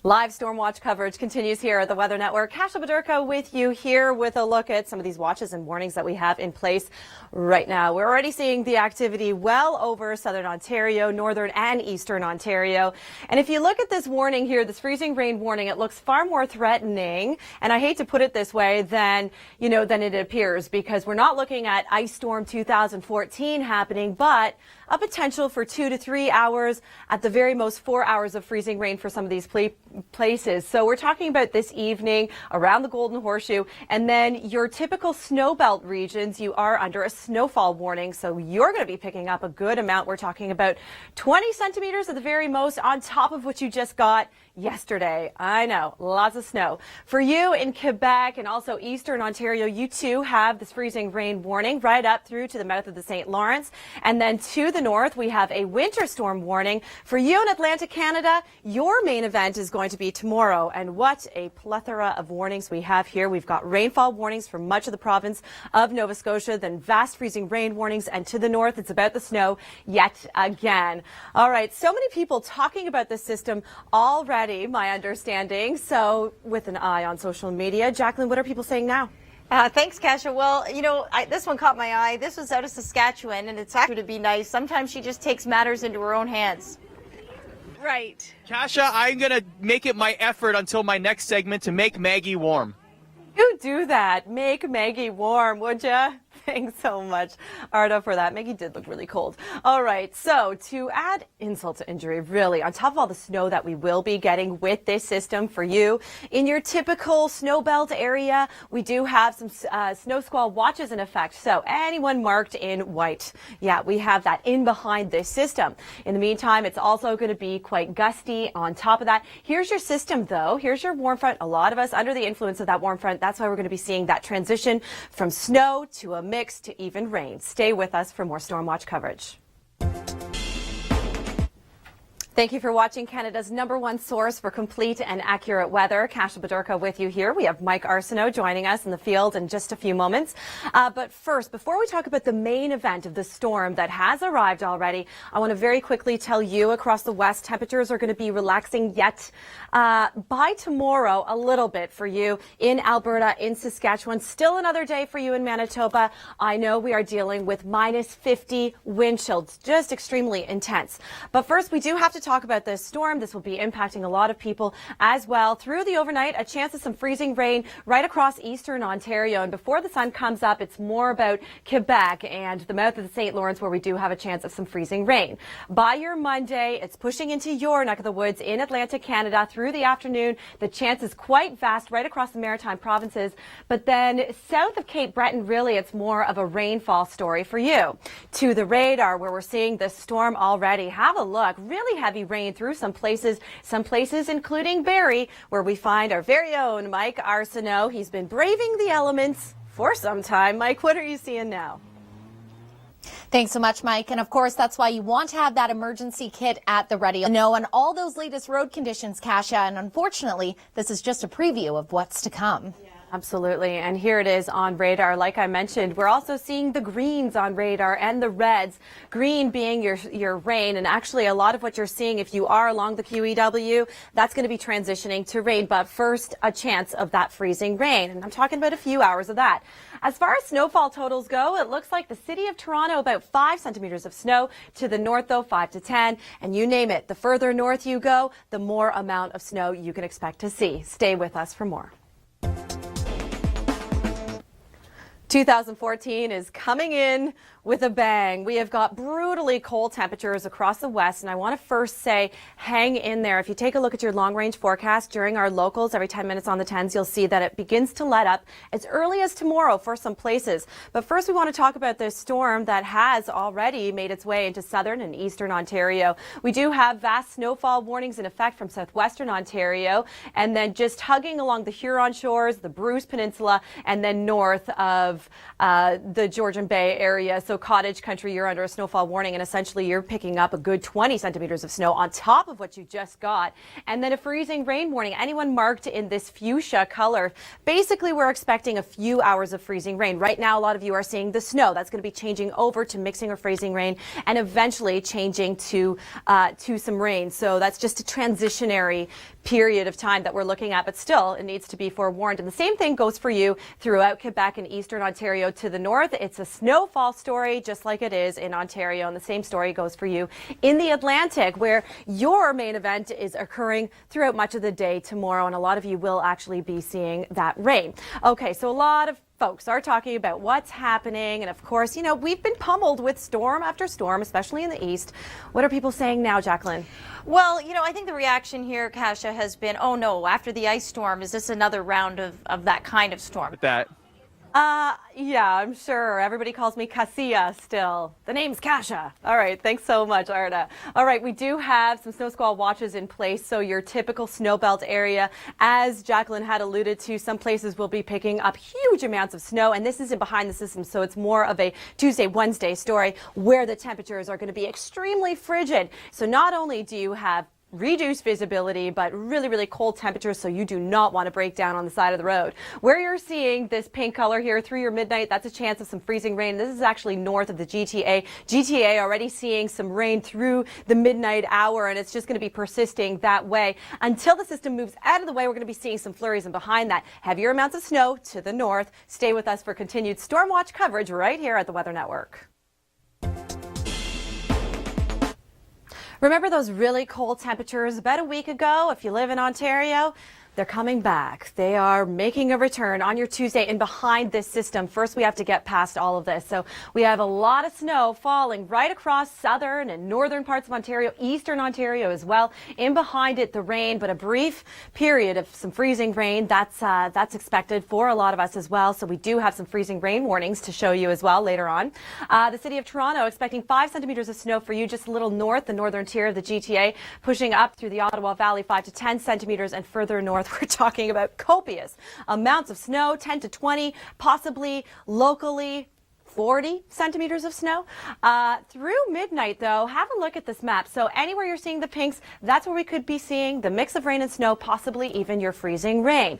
Live storm watch coverage continues here at the Weather Network. Kasia Bodurka with you here with a look at some of these watches and warnings that we have in place right now. We're already seeing the activity well over southern Ontario, northern and eastern Ontario. And if you look at this warning here, this freezing rain warning, it looks far more threatening. And I hate to put it this way than it appears, because we're not looking at Ice Storm 2014 happening, but a potential for 2 to 3 hours, at the very most 4 hours of freezing rain for some of these places. So we're talking about this evening around the Golden Horseshoe, and then your typical snowbelt regions, you are under a snowfall warning. So you're going to be picking up a good amount. We're talking about 20 centimeters at the very most on top of what you just got yesterday. I know, lots of snow. For you in Quebec and also eastern Ontario, you too have this freezing rain warning right up through to the mouth of the St. Lawrence. And then to the north, we have a winter storm warning. For you in Atlantic Canada, your main event is going to be tomorrow. And what a plethora of warnings we have here. We've got rainfall warnings for much of the province of Nova Scotia, then vast freezing rain warnings. And to the north, it's about the snow yet again. All right, so many people talking about this system already, my understanding. So with an eye on social media, Jacqueline, what are people saying now? Thanks, Kasia. Well, this one caught my eye. This was out of Saskatchewan, and it's actually to be nice. Sometimes she just takes matters into her own hands. Right. Kasia, I'm going to make it my effort until my next segment to make Maggie warm. You do that. Make Maggie warm, would ya? Thanks so much, Arda, for that. Maggie did look really cold. All right, so to add insult to injury, really, on top of all the snow that we will be getting with this system for you, in your typical snow belt area, we do have some snow squall watches in effect. So anyone marked in white, yeah, we have that in behind this system. In the meantime, it's also going to be quite gusty on top of that. Here's your system, though. Here's your warm front. A lot of us under the influence of that warm front. That's why we're going to be seeing that transition from snow to a mix to even rain. Stay with us for more Storm Watch coverage. Thank you for watching Canada's #1 source for complete and accurate weather. Kasia Bodurka with you here. We have Mike Arsenault joining us in the field in just a few moments. But first, before we talk about the main event of the storm that has arrived already, I want to very quickly tell you across the west, temperatures are going to be relaxing yet by tomorrow a little bit for you in Alberta, in Saskatchewan. Still another day for you in Manitoba. I know we are dealing with -50 wind chills, just extremely intense. But first, we do have to talk about this storm. This will be impacting a lot of people as well. Through the overnight, a chance of some freezing rain right across eastern Ontario. And before the sun comes up, it's more about Quebec and the mouth of the St. Lawrence, where we do have a chance of some freezing rain. By your Monday, it's pushing into your neck of the woods in Atlantic Canada through the afternoon. The chance is quite vast right across the maritime provinces. But then south of Cape Breton, really, it's more of a rainfall story for you. To the radar, where we're seeing this storm already. Have a look. Really heavy rain through some places including Barrie, where we find our very own Mike Arsenault. He's been braving the elements for some time. Mike, what are you seeing now? Thanks so much, Mike. And of course, that's why you want to have that emergency kit at the ready. Know on all those latest road conditions, Kasia. And unfortunately, this is just a preview of what's to come. Absolutely. And here it is on radar. Like I mentioned, we're also seeing the greens on radar and the reds. Green being your rain. And actually, a lot of what you're seeing, if you are along the QEW, that's going to be transitioning to rain. But first, a chance of that freezing rain. And I'm talking about a few hours of that. As far as snowfall totals go, it looks like the city of Toronto, about 5 centimeters of snow. To the north, though, 5 to 10. And you name it. The further north you go, the more amount of snow you can expect to see. Stay with us for more. 2014 is coming in with a bang. We have got brutally cold temperatures across the west, and I want to first say hang in there. If you take a look at your long-range forecast during our locals every 10 minutes on the 10s, you'll see that it begins to let up as early as tomorrow for some places. But first, we want to talk about this storm that has already made its way into southern and eastern Ontario. We do have vast snowfall warnings in effect from southwestern Ontario, and then just hugging along the Huron shores, the Bruce Peninsula, and then north of of the Georgian Bay area. So cottage country, you're under a snowfall warning, and essentially you're picking up a good 20 centimeters of snow on top of what you just got. And then a freezing rain warning. Anyone marked in this fuchsia color, basically we're expecting a few hours of freezing rain. Right now, a lot of you are seeing the snow. That's going to be changing over to mixing or freezing rain and eventually changing to some rain. So that's just a transitionary period of time that we're looking at, but still it needs to be forewarned. And the same thing goes for you throughout Quebec and eastern Ontario to the north. It's a snowfall story just like it is in Ontario, and the same story goes for you in the Atlantic, where your main event is occurring throughout much of the day tomorrow, and a lot of you will actually be seeing that rain. Okay, so a lot of folks are talking about what's happening, and of course, you know, we've been pummeled with storm after storm, especially in the east. What are people saying now, Jacqueline? Well, you know, I think the reaction here, Kasia, has been, oh no, after the ice storm, is this another round of that kind of storm? With that. Yeah, I'm sure. Everybody calls me Kasia still. The name's Kasia. All right, thanks so much, Arda. All right, we do have some snow squall watches in place, so your typical snowbelt area, as Jacqueline had alluded to, some places will be picking up huge amounts of snow, and this isn't behind the system, so it's more of a Tuesday, Wednesday story where the temperatures are going to be extremely frigid. So not only do you have reduced visibility, but really, really cold temperatures, so you do not want to break down on the side of the road. Where you're seeing this pink color here through your midnight, that's a chance of some freezing rain. This is actually north of the GTA. GTA already seeing some rain through the midnight hour, and it's just going to be persisting that way until the system moves out of the way. We're going to be seeing some flurries, and behind that, heavier amounts of snow to the north. Stay with us for continued storm watch coverage right here at the Weather Network. Remember those really cold temperatures about a week ago? If you live in Ontario, they're coming back. They are making a return on your Tuesday, and behind this system, first we have to get past all of this. So we have a lot of snow falling right across southern and northern parts of Ontario, eastern Ontario as well. In behind it, the rain, but a brief period of some freezing rain. That's expected for a lot of us as well. So we do have some freezing rain warnings to show you as well later on. The city of Toronto expecting 5 centimeters of snow for you just a little north, the northern tier of the GTA, pushing up through the Ottawa Valley, 5 to 10 centimeters, and further north we're talking about copious amounts of snow, 10 to 20, possibly locally 40 centimeters of snow. Through midnight, though, have a look at this map. So anywhere you're seeing the pinks, that's where we could be seeing the mix of rain and snow, possibly even your freezing rain.